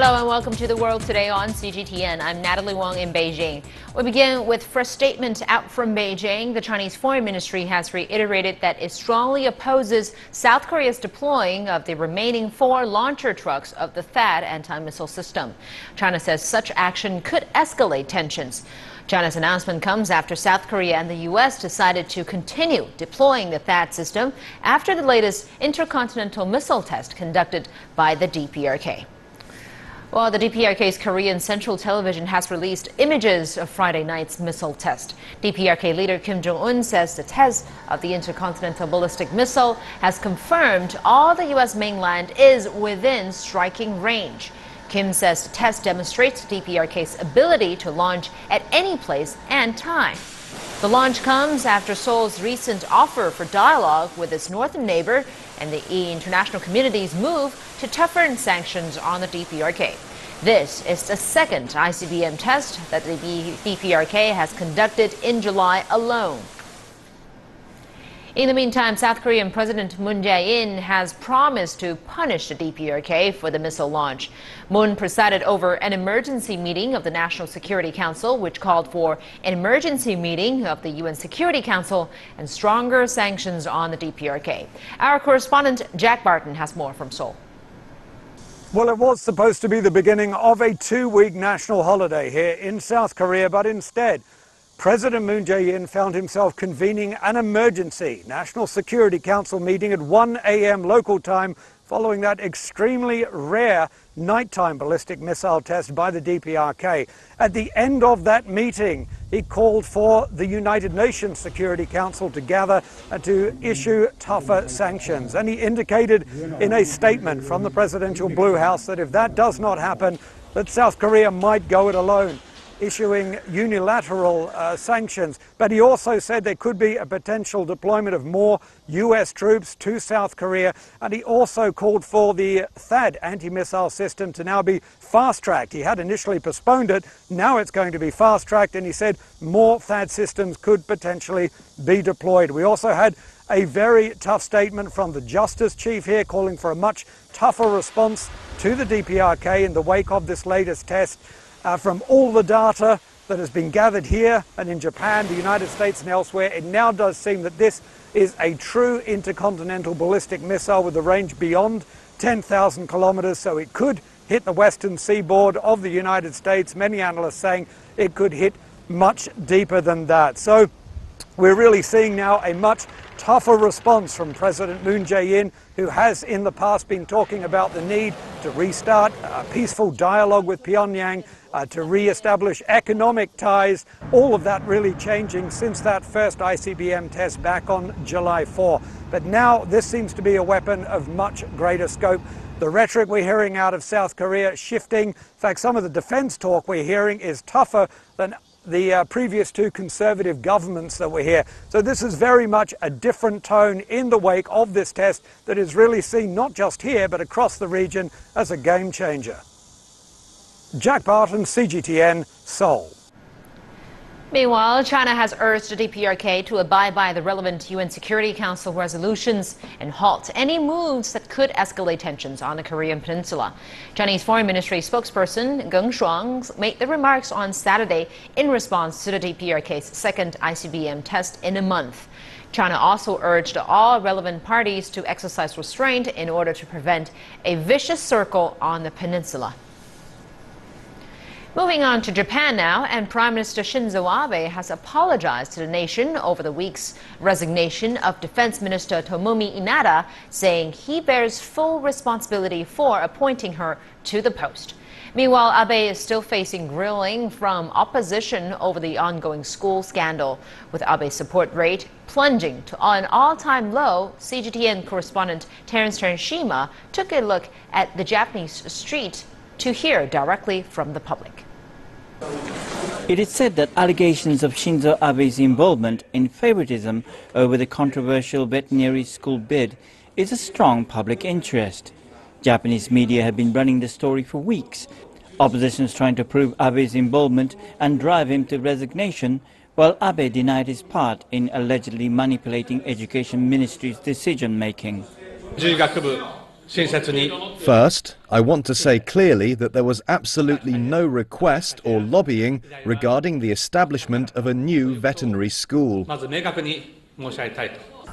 Hello and welcome to The World Today on CGTN. I'm Natalie Wong in Beijing. We begin with first statement out from Beijing. The Chinese Foreign Ministry has reiterated that it strongly opposes South Korea's deploying of the remaining 4 launcher trucks of the THAAD anti-missile system. China says such action could escalate tensions. China's announcement comes after South Korea and the U.S. decided to continue deploying the THAAD system after the latest intercontinental missile test conducted by the DPRK. Well, the DPRK's Korean Central Television has released images of Friday night's missile test. DPRK leader Kim Jong-un says the test of the intercontinental ballistic missile has confirmed all the U.S. mainland is within striking range. Kim says the test demonstrates DPRK's ability to launch at any place and time. The launch comes after Seoul's recent offer for dialogue with its northern neighbor and the international community's move to toughen sanctions on the DPRK. This is the second ICBM test that the DPRK has conducted in July alone. In the meantime, South Korean President Moon Jae-in has promised to punish the DPRK for the missile launch. Moon presided over an emergency meeting of the National Security Council, which called for an emergency meeting of the UN Security Council and stronger sanctions on the DPRK. Our correspondent Jack Barton has more from Seoul. Well, it was supposed to be the beginning of a 2-week national holiday here in South Korea, but instead, President Moon Jae-in found himself convening an emergency National Security Council meeting at 1 a.m. local time following that extremely rare nighttime ballistic missile test by the DPRK. At the end of that meeting, he called for the United Nations Security Council to gather and to issue tougher sanctions. And he indicated in a statement from the Presidential Blue House that if that does not happen, that South Korea might go it alone, issuing unilateral sanctions. But he also said there could be a potential deployment of more U.S. troops to South Korea. And he also called for the THAAD anti-missile system to now be fast-tracked. He had initially postponed it. Now it's going to be fast-tracked. And he said more THAAD systems could potentially be deployed. We also had a very tough statement from the Justice Chief here, calling for a much tougher response to the DPRK in the wake of this latest test. From all the data that has been gathered here and in Japan, the United States and elsewhere, it now does seem that this is a true intercontinental ballistic missile with a range beyond 10,000 kilometers, so it could hit the western seaboard of the United States. Many analysts saying it could hit much deeper than that. So we're really seeing now a much tougher response from President Moon Jae-in, who has in the past been talking about the need to restart a peaceful dialogue with Pyongyang, to re-establish economic ties, all of that really changing since that first ICBM test back on July 4. But now this seems to be a weapon of much greater scope. The rhetoric we're hearing out of South Korea shifting. In fact, some of the defense talk we're hearing is tougher than the previous 2 conservative governments that were here. So this is very much a different tone in the wake of this test that is really seen not just here but across the region as a game changer. Jack Barton, CGTN, Seoul. Meanwhile, China has urged the DPRK to abide by the relevant UN Security Council resolutions and halt any moves that could escalate tensions on the Korean peninsula. Chinese Foreign Ministry spokesperson Geng Shuang made the remarks on Saturday in response to the DPRK's second ICBM test in a month. China also urged all relevant parties to exercise restraint in order to prevent a vicious circle on the peninsula. Moving on to Japan now, and Prime Minister Shinzo Abe has apologized to the nation over the week's resignation of Defense Minister Tomomi Inada, saying he bears full responsibility for appointing her to the post. Meanwhile, Abe is still facing grilling from opposition over the ongoing school scandal. With Abe's support rate plunging to an all-time low, CGTN correspondent Terence Ternshima took a look at the Japanese street to hear directly from the public. It is said that allegations of Shinzo Abe's involvement in favoritism over the controversial veterinary school bid is a strong public interest. Japanese media have been running the story for weeks. Opposition is trying to prove Abe's involvement and drive him to resignation, while Abe denied his part in allegedly manipulating Education Ministry's decision-making. First, I want to say clearly that there was absolutely no request or lobbying regarding the establishment of a new veterinary school.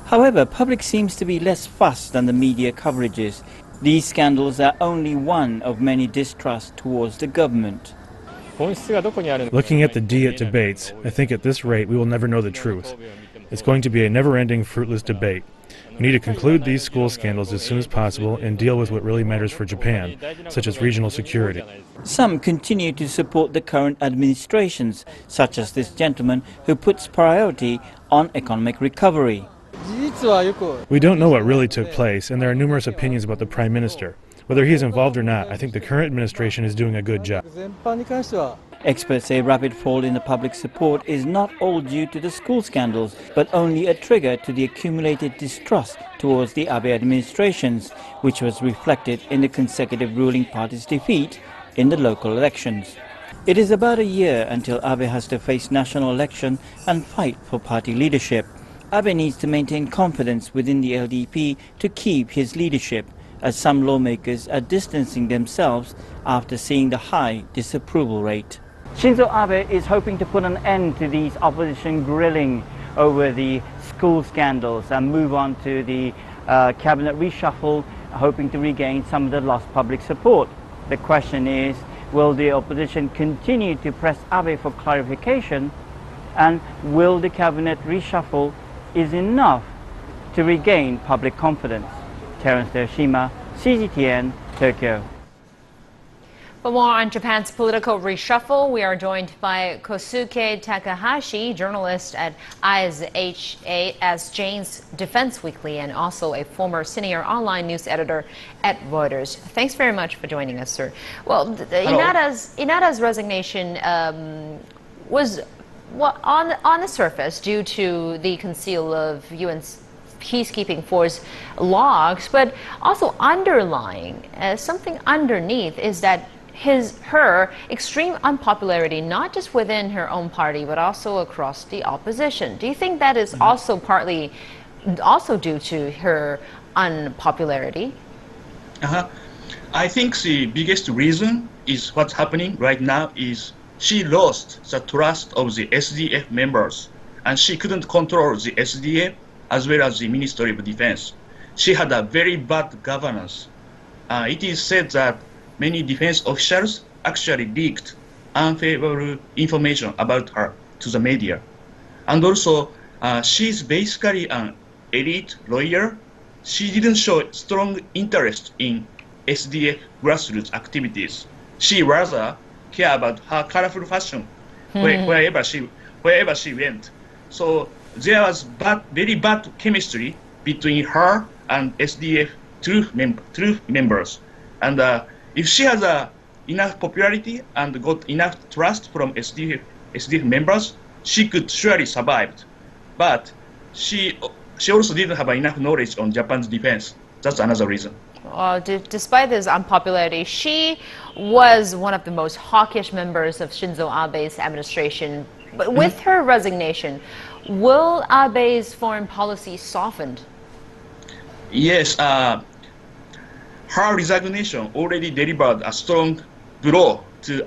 However, public seems to be less fussed than the media coverages. These scandals are only one of many distrusts towards the government. Looking at the Diet debates, I think at this rate we will never know the truth. It's going to be a never-ending, fruitless debate. We need to conclude these school scandals as soon as possible and deal with what really matters for Japan, such as regional security. Some continue to support the current administrations, such as this gentleman who puts priority on economic recovery. We don't know what really took place, and there are numerous opinions about the Prime Minister. Whether he is involved or not, I think the current administration is doing a good job. Experts say rapid fall in the public support is not all due to the school scandals, but only a trigger to the accumulated distrust towards the Abe administrations, which was reflected in the consecutive ruling party's defeat in the local elections. It is about a year until Abe has to face national election and fight for party leadership. Abe needs to maintain confidence within the LDP to keep his leadership, as some lawmakers are distancing themselves after seeing the high disapproval rate. Shinzo Abe is hoping to put an end to these opposition grilling over the school scandals and move on to the cabinet reshuffle, hoping to regain some of the lost public support. The question is, will the opposition continue to press Abe for clarification, and will the cabinet reshuffle is enough to regain public confidence? Terence Hiroshima, CGTN, Tokyo. For more on Japan's political reshuffle, we are joined by Kosuke Takahashi, journalist at ISHA Jane's Defense Weekly and also a former senior online news editor at Reuters. Thanks very much for joining us, sir. Well, Inada's resignation was on the surface due to the conceal of UN's peacekeeping force logs, but also underlying something underneath is that her extreme unpopularity, not just within her own party, but also across the opposition. Do you think that is also partly due to her unpopularity? I think the biggest reason is what's happening right now is she lost the trust of the SDF members, and she couldn't control the SDF as well as the Ministry of Defense. She had a very bad governance. It is said that many defense officials actually leaked unfavorable information about her to the media. And also, she's basically an elite lawyer. She didn't show strong interest in SDF grassroots activities. She rather cared about her colorful fashion wherever she went. So there was very bad chemistry between her and SDF troop members. And if she has enough popularity and got enough trust from SDF members, she could surely survive. But she also didn't have enough knowledge on Japan's defense. That's another reason. Despite this unpopularity, she was one of the most hawkish members of Shinzo Abe's administration. But with her resignation, will Abe's foreign policy soften? Yes. Her resignation already delivered a strong blow to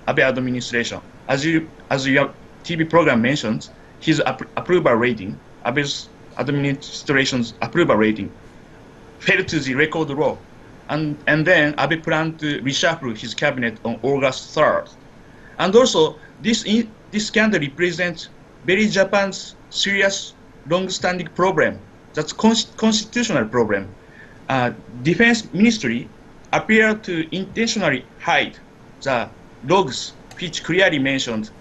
Abe administration. As your TV program mentioned, his approval rating, Abe's administration's approval rating, fell to the record low. And then Abe planned to reshuffle his cabinet on August 3rd. And also, this scandal represents very Japan's serious, long-standing problem. That's constitutional problem. Defense Ministry appeared to intentionally hide the logs which clearly mentioned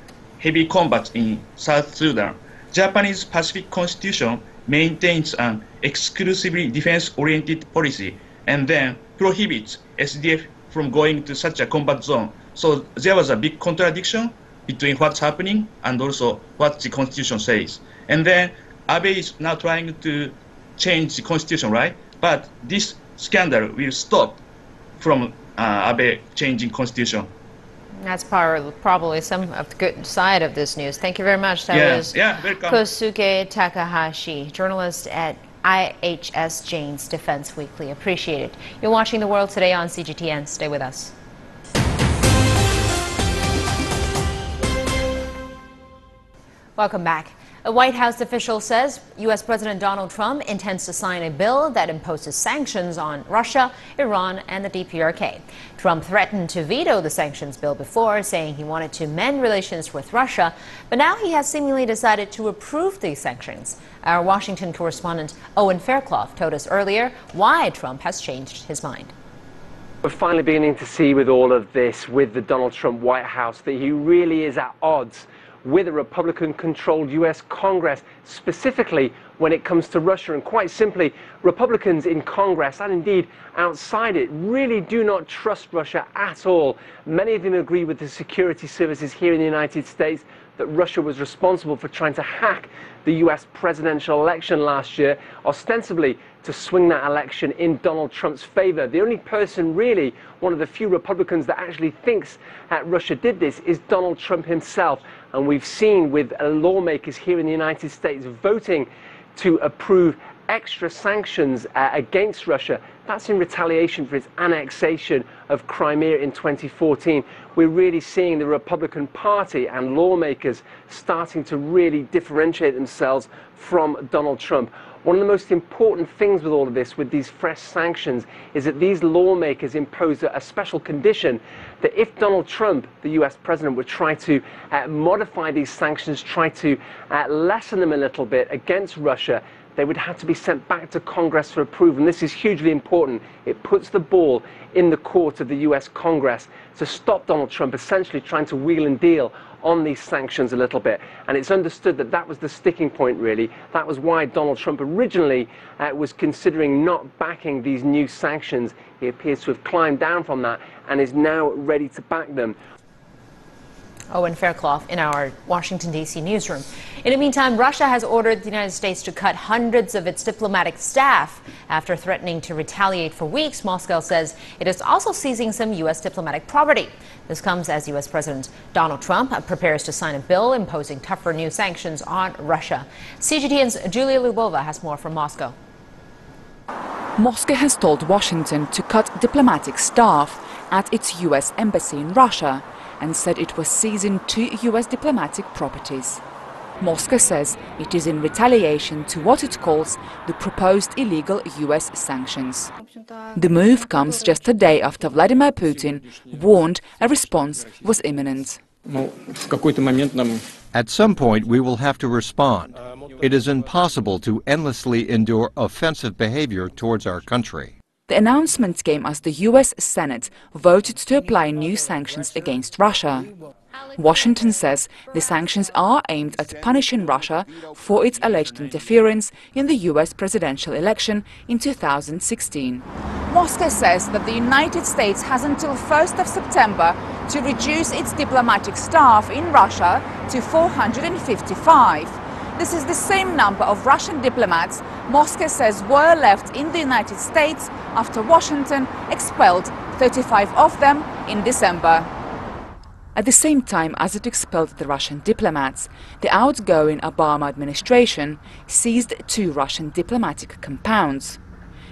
heavy combat in South Sudan. Japanese Pacific Constitution maintains an exclusively defense-oriented policy and then prohibits SDF from going to such a combat zone. So there was a big contradiction between what's happening and also what the Constitution says. And then Abe is now trying to change the Constitution, right? But this scandal will stop from Abe changing Constitution. That's probably some of the good side of this news. Thank you very much. That was welcome. Kosuke Takahashi, journalist at IHS Jane's Defense Weekly. Appreciate it. You're watching The World Today on CGTN. Stay with us. Welcome back. A White House official says U.S. President Donald Trump intends to sign a bill that imposes sanctions on Russia, Iran, and the DPRK. Trump threatened to veto the sanctions bill before, saying he wanted to mend relations with Russia, but now he has seemingly decided to approve these sanctions. Our Washington correspondent Owen Fairclough told us earlier why Trump has changed his mind. We're finally beginning to see with all of this, with the Donald Trump White House, that he really is at odds with a Republican-controlled U.S. Congress, specifically when it comes to Russia. And quite simply, Republicans in Congress, and indeed outside it, really do not trust Russia at all. Many of them agree with the security services here in the United States that Russia was responsible for trying to hack the U.S. presidential election last year, ostensibly to swing that election in Donald Trump's favor. The only person really, one of the few Republicans that actually thinks that Russia did this, is Donald Trump himself. And we've seen with lawmakers here in the United States voting to approve extra sanctions against Russia. That's in retaliation for its annexation of Crimea in 2014. We're really seeing the Republican Party and lawmakers starting to really differentiate themselves from Donald Trump. One of the most important things with all of this, with these fresh sanctions, is that these lawmakers impose a special condition that if Donald Trump, the US president, would try to modify these sanctions, try to lessen them a little bit against Russia, they would have to be sent back to Congress for approval. And this is hugely important. It puts the ball in the court of the US Congress to stop Donald Trump essentially trying to wheel and deal on these sanctions a little bit. And it's understood that that was the sticking point, really. That was why Donald Trump originally was considering not backing these new sanctions. He appears to have climbed down from that and is now ready to back them. Owen Fairclough in our Washington, D.C. newsroom. In the meantime, Russia has ordered the United States to cut hundreds of its diplomatic staff. After threatening to retaliate for weeks, Moscow says it is also seizing some U.S. diplomatic property. This comes as U.S. President Donald Trump prepares to sign a bill imposing tougher new sanctions on Russia. CGTN's Julia Lubova has more from Moscow. Moscow has told Washington to cut diplomatic staff at its U.S. embassy in Russia and said it was seizing 2 U.S. diplomatic properties. Moscow says it is in retaliation to what it calls the proposed illegal U.S. sanctions. The move comes just a day after Vladimir Putin warned a response was imminent. At some point, we will have to respond. It is impossible to endlessly endure offensive behavior towards our country. The announcement came as the U.S. Senate voted to apply new sanctions against Russia. Washington says the sanctions are aimed at punishing Russia for its alleged interference in the U.S. presidential election in 2016. Moscow says that the United States has until 1st of September to reduce its diplomatic staff in Russia to 455. This is the same number of Russian diplomats Moscow says were left in the United States after Washington expelled 35 of them in December. At the same time as it expelled the Russian diplomats, the outgoing Obama administration seized 2 Russian diplomatic compounds.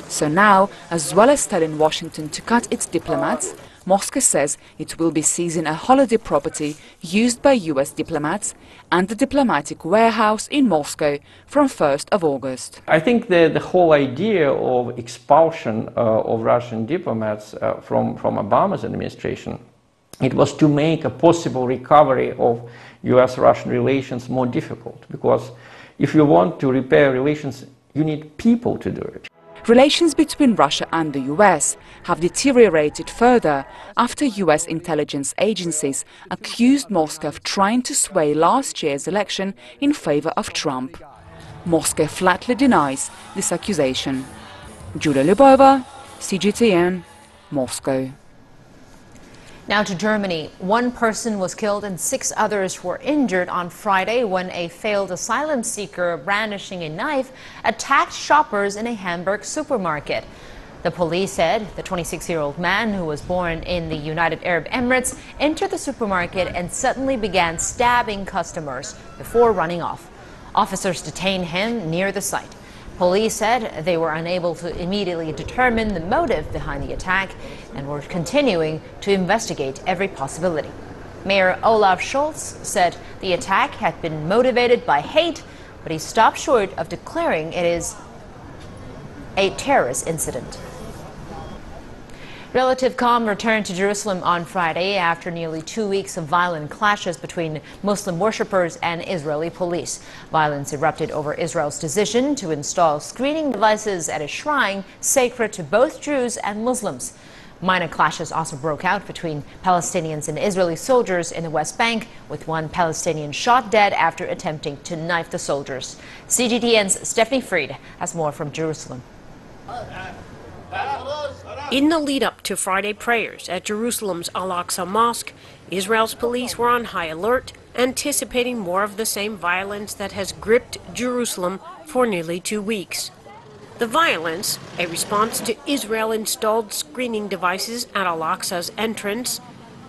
So now, as well as telling Washington to cut its diplomats, Moscow says it will be seizing a holiday property used by U.S. diplomats and the diplomatic warehouse in Moscow from 1st of August. I think the whole idea of expulsion of Russian diplomats from Obama's administration, it was to make a possible recovery of U.S.-Russian relations more difficult, because if you want to repair relations, you need people to do it. Relations between Russia and the US have deteriorated further after US intelligence agencies accused Moscow of trying to sway last year's election in favor of Trump. Moscow flatly denies this accusation. Julia Lubova, CGTN, Moscow. Now to Germany. 1 person was killed and 6 others were injured on Friday when a failed asylum seeker brandishing a knife attacked shoppers in a Hamburg supermarket. The police said the 26-year-old man, who was born in the United Arab Emirates, entered the supermarket and suddenly began stabbing customers before running off. Officers detained him near the site. Police said they were unable to immediately determine the motive behind the attack and were continuing to investigate every possibility. Mayor Olaf Scholz said the attack had been motivated by hate, but he stopped short of declaring it is a terrorist incident. Relative calm returned to Jerusalem on Friday after nearly 2 weeks of violent clashes between Muslim worshippers and Israeli police. Violence erupted over Israel's decision to install screening devices at a shrine sacred to both Jews and Muslims. Minor clashes also broke out between Palestinians and Israeli soldiers in the West Bank, with one Palestinian shot dead after attempting to knife the soldiers. CGTN's Stephanie Fried has more from Jerusalem. In the lead-up to Friday prayers at Jerusalem's Al-Aqsa Mosque, Israel's police were on high alert, anticipating more of the same violence that has gripped Jerusalem for nearly 2 weeks. The violence, a response to Israel-installed screening devices at Al-Aqsa's entrance,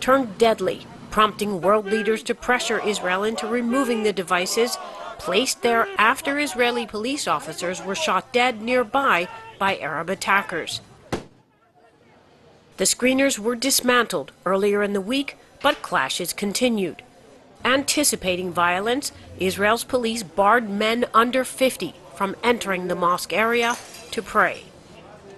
turned deadly, prompting world leaders to pressure Israel into removing the devices placed there after Israeli police officers were shot dead nearby by Arab attackers. The screeners were dismantled earlier in the week, but clashes continued. Anticipating violence, Israel's police barred men under 50 from entering the mosque area to pray.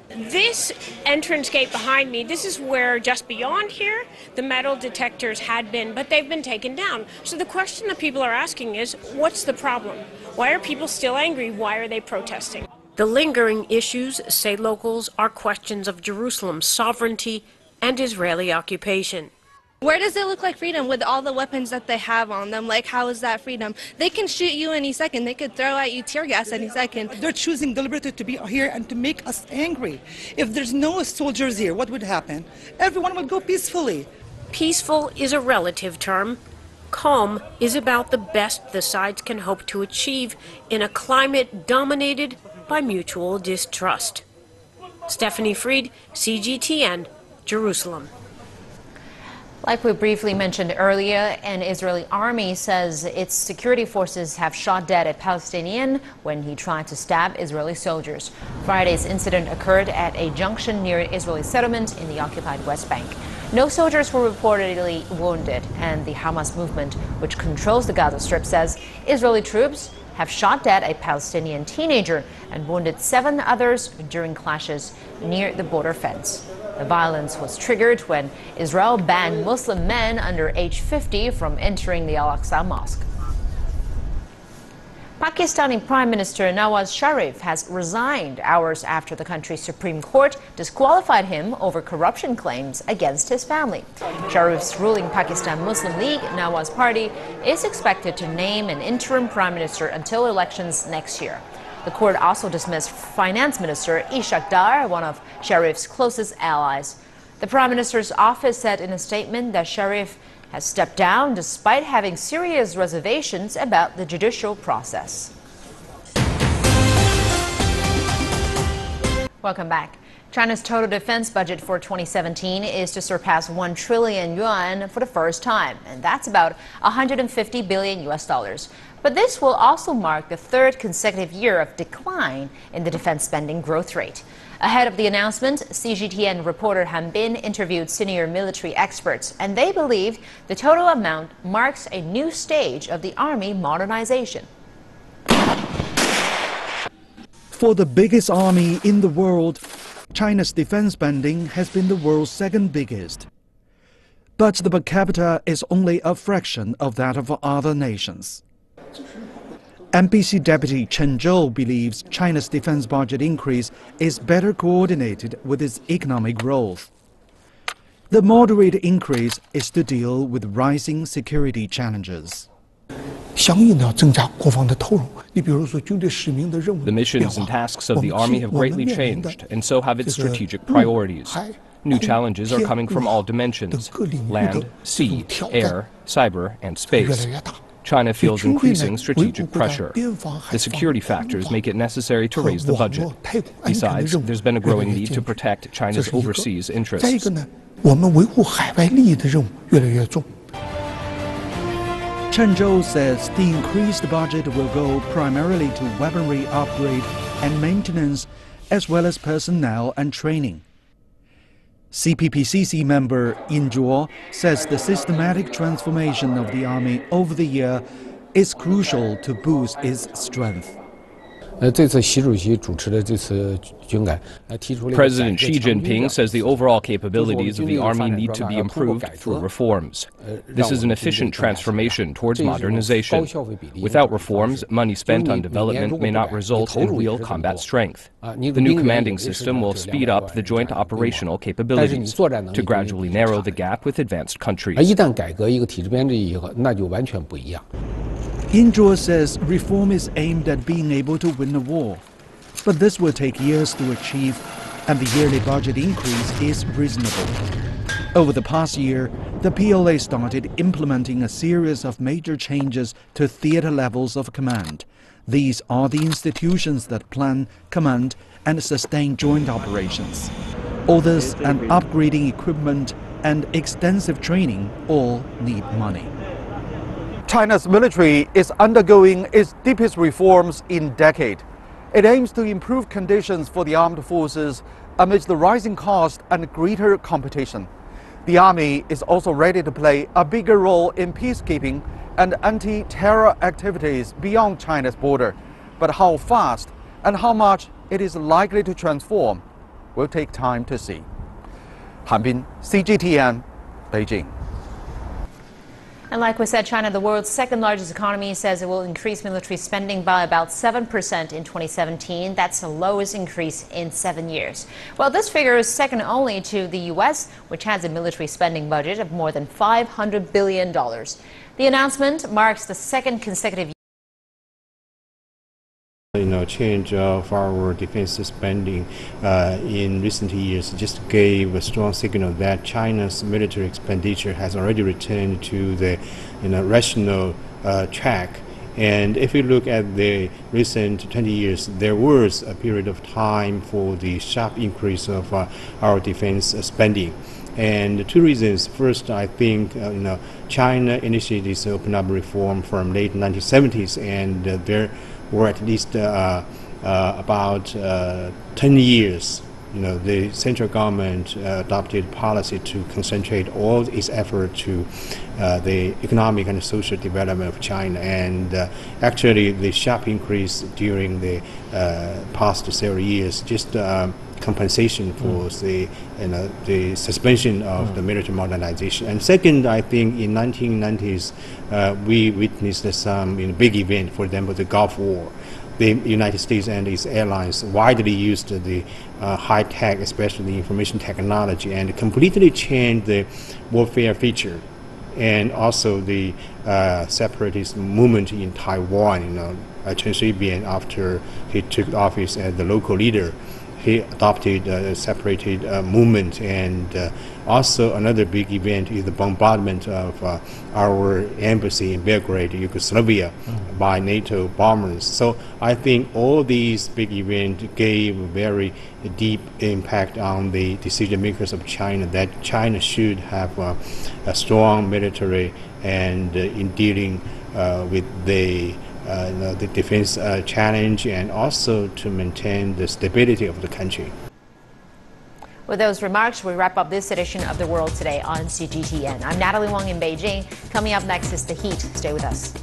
This entrance gate behind me, this is where just beyond here the metal detectors had been, but they've been taken down. So the question that people are asking is, what's the problem? Why are people still angry? Why are they protesting? The lingering issues, say locals, are questions of Jerusalem's sovereignty and Israeli occupation. Where does it look like freedom with all the weapons that they have on them? Like, how is that freedom? They can shoot you any second. They could throw at you tear gas any second. They're choosing deliberately to be here and to make us angry. If there's no soldiers here, what would happen? Everyone would go peacefully. Peaceful is a relative term. Calm is about the best the sides can hope to achieve in a climate dominated by mutual distrust. Stephanie Fried, CGTN, Jerusalem. Like we briefly mentioned earlier, an Israeli army says its security forces have shot dead a Palestinian when he tried to stab Israeli soldiers. Friday's incident occurred at a junction near an Israeli settlement in the occupied West Bank. No soldiers were reportedly wounded, and the Hamas movement, which controls the Gaza Strip, says Israeli troops have shot dead a Palestinian teenager and wounded 7 others during clashes near the border fence. The violence was triggered when Israel banned Muslim men under age 50 from entering the Al-Aqsa Mosque. Pakistani Prime Minister Nawaz Sharif has resigned hours after the country's Supreme Court disqualified him over corruption claims against his family. Sharif's ruling Pakistan Muslim League Nawaz Party is expected to name an interim prime minister until elections next year. The court also dismissed Finance Minister Ishaq Dar, one of Sharif's closest allies. The Prime Minister's office said in a statement that Sharif has stepped down despite having serious reservations about the judicial process. Welcome back. China's total defense budget for 2017 is to surpass 1 trillion yuan for the first time, and that's about 150 billion US dollars. But this will also mark the 3rd consecutive year of decline in the defense spending growth rate. Ahead of the announcement, CGTN reporter Han Bin interviewed senior military experts, and they believe the total amount marks a new stage of the army modernization. For the biggest army in the world, China's defense spending has been the world's 2nd biggest. But the per capita is only a fraction of that of other nations. NBC Deputy Chen Zhou believes China's defense budget increase is better coordinated with its economic growth. The moderate increase is to deal with rising security challenges. The missions and tasks of the Army have greatly changed, and so have its strategic priorities. New challenges are coming from all dimensions: land, sea, air, cyber, and space. China feels increasing strategic pressure. The security factors make it necessary to raise the budget. Besides, there's been a growing need to protect China's overseas interests. Chen Zhou says the increased budget will go primarily to weaponry upgrade and maintenance, as well as personnel and training. CPPCC member Yin Zhuo says the systematic transformation of the army over the year is crucial to boost its strength. President Xi Jinping says the overall capabilities of the army need to be improved through reforms. This is an efficient transformation towards modernization. Without reforms, money spent on development may not result in real combat strength. The new commanding system will speed up the joint operational capabilities to gradually narrow the gap with advanced countries. Yin Zhuo says reform is aimed at being able to win a war, but this will take years to achieve, and the yearly budget increase is reasonable. Over the past year, the PLA started implementing a series of major changes to theater levels of command. These are the institutions that plan, command, and sustain joint operations. Orders and upgrading equipment and extensive training all need money. China's military is undergoing its deepest reforms in decades. It aims to improve conditions for the armed forces amidst the rising cost and greater competition. The army is also ready to play a bigger role in peacekeeping and anti-terror activities beyond China's border. But how fast and how much it is likely to transform will take time to see. Han Bin, CGTN, Beijing. And like we said, China, the world's second largest economy, says it will increase military spending by about 7% in 2017. That's the lowest increase in 7 years. Well, this figure is second only to the U.S., which has a military spending budget of more than $500 billion. The announcement marks the second consecutive change of our defense spending in recent years just gave a strong signal that China's military expenditure has already returned to the rational track. And if you look at the recent 20 years, there was a period of time for the sharp increase of our defense spending. And two reasons. First, I think China initiated this open up reform from late 1970s, and there were at least about 10 years. The central government adopted policy to concentrate all its effort to the economic and social development of China, and actually the sharp increase during the past several years just compensation for the suspension of the military modernization. And second, I think in 1990s we witnessed some big event. For example, the Gulf War. The United States and its allies widely used the high tech, especially the information technology, and completely changed the warfare feature. And also the separatist movement in Taiwan. Chen Shui-bian, after he took office as the local leader, he adopted a separated movement. And also another big event is the bombardment of our embassy in Belgrade, Yugoslavia, by NATO bombers. So I think all these big events gave a very deep impact on the decision makers of China, that China should have a strong military and in dealing with the defense challenge, and also to maintain the stability of the country. With those remarks, we wrap up this edition of The World Today on CGTN. I'm Natalie Wong in Beijing. Coming up next is The Heat. Stay with us.